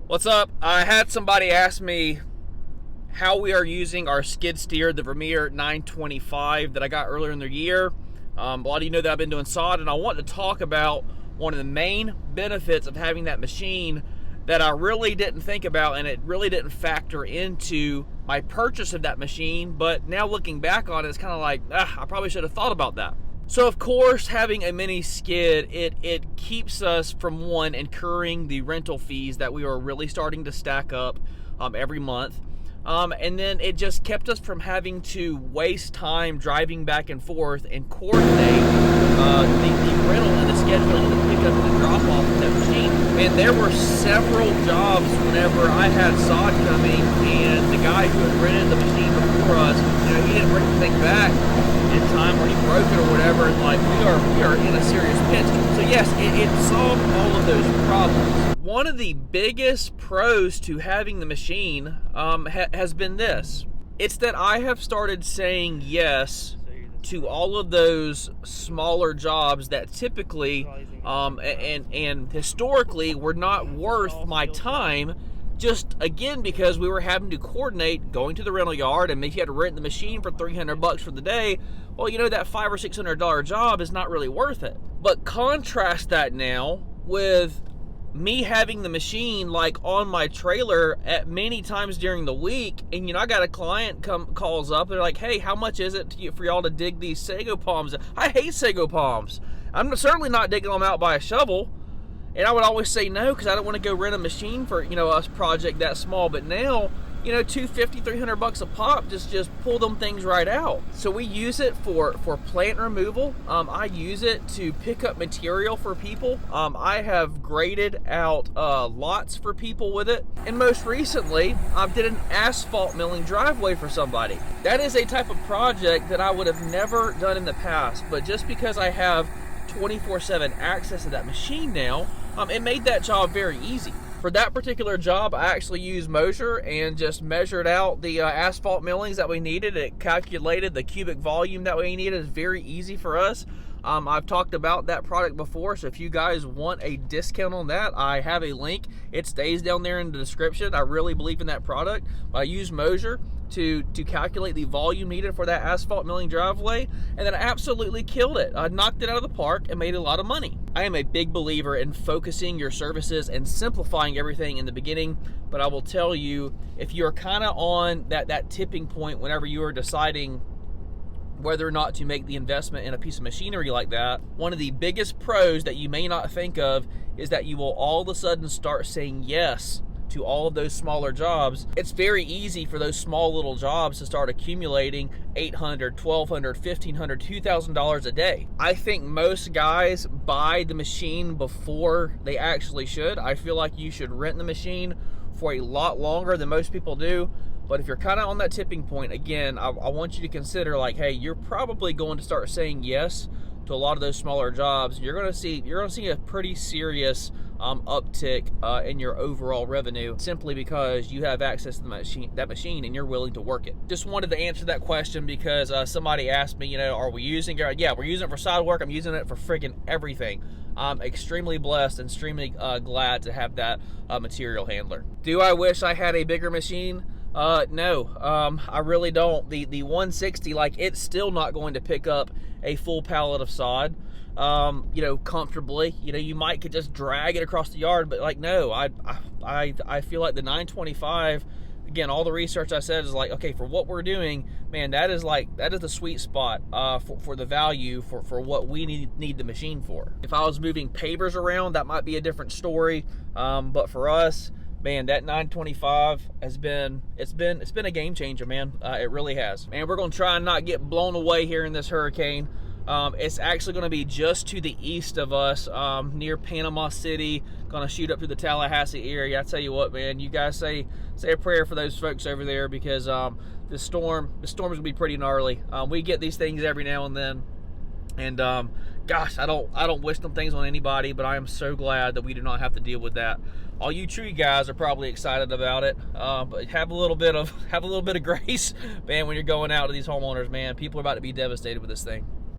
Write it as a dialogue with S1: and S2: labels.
S1: What's up? I had somebody ask me how we are using our skid steer, the Vermeer 925 that I got earlier in the year. A lot of you know that I've been doing sod, and I want to talk about one of the main benefits of having that machine that I really didn't think about, and it really didn't factor into my purchase of that machine. But now looking back on it, it's kind of like, I probably should have thought about that. So of course, having a mini skid, it keeps us from one, incurring the rental fees that we were really starting to stack up every month. And then it just kept us from having to waste time driving back and forth and coordinate the rental and the scheduling and the pickup and the drop off of that machine. And there were several jobs whenever I had sod coming, and the guy who had rented the machine before us, he didn't bring the thing back in time, or he broke it or whatever. And like we are in a serious pinch. So yes, it solved all of those problems. One of the biggest pros to having the machine has been this. It's that I have started saying yes to all of those smaller jobs that typically and historically were not worth my time, just again because we were having to coordinate going to the rental yard, and if you had to rent the machine for $300 for the day, well, that $500 or $600 job is not really worth it. But contrast that now with me having the machine like on my trailer at many times during the week, and I got a client calls up, they're like, hey, how much is it for y'all to dig these sago palms? I hate sago palms. I'm certainly not digging them out by a shovel. And I would always say no, because I don't want to go rent a machine for a project that small. But now, $250, $300 a pop, just pull them things right out. So we use it for plant removal. I use it to pick up material for people. I have graded out lots for people with it. And most recently, I did an asphalt milling driveway for somebody. That is a type of project that I would have never done in the past. But just because I have 24/7 access to that machine now, it made that job very easy. For that particular job, I actually used Moser and just measured out the asphalt millings that we needed. It calculated the cubic volume that we needed. It's very easy for us. I've talked about that product before, so if you guys want a discount on that, I have a link. It stays down there in the description. I really believe in that product. I use Moser to calculate the volume needed for that asphalt milling driveway, and then I absolutely killed it. I knocked it out of the park and made a lot of money. I am a big believer in focusing your services and simplifying everything in the beginning, but I will tell you, if you're kind of on that tipping point whenever you are deciding whether or not to make the investment in a piece of machinery like that, one of the biggest pros that you may not think of is that you will all of a sudden start saying yes to all of those smaller jobs. It's very easy for those small little jobs to start accumulating $800, $1,200, $1,500, $2,000 a day. I think most guys buy the machine before they actually should. I feel like you should rent the machine for a lot longer than most people do. But if you're kind of on that tipping point, again, I want you to consider, like, hey, you're probably going to start saying yes to a lot of those smaller jobs. You're going to see a pretty serious uptick in your overall revenue, simply because you have access to that machine and you're willing to work it. Just wanted to answer that question because somebody asked me, are we using it? Yeah, we're using it for side work. I'm using it for friggin' everything. I'm extremely blessed and extremely glad to have that material handler. Do I wish I had a bigger machine? No, I really don't. The 160, it's still not going to pick up a full pallet of sod, comfortably. You might could just drag it across the yard, but no, I feel like the 925, again, all the research I said is okay, for what we're doing, man, that is the sweet spot for the value for what we need the machine for. If I was moving pavers around, that might be a different story, but for us, man, that 925 it's been a game changer, man. It really has. Man, we're gonna try and not get blown away here in this hurricane. It's actually gonna be just to the east of us, near Panama City. Gonna shoot up through the Tallahassee area. I tell you what, man, you guys say a prayer for those folks over there, because the storm is gonna be pretty gnarly. We get these things every now and then, and gosh, I don't wish them things on anybody, but I am so glad that we do not have to deal with that. All you tree guys are probably excited about it, but have a little bit of grace, man, when you're going out to these homeowners, man. People are about to be devastated with this thing.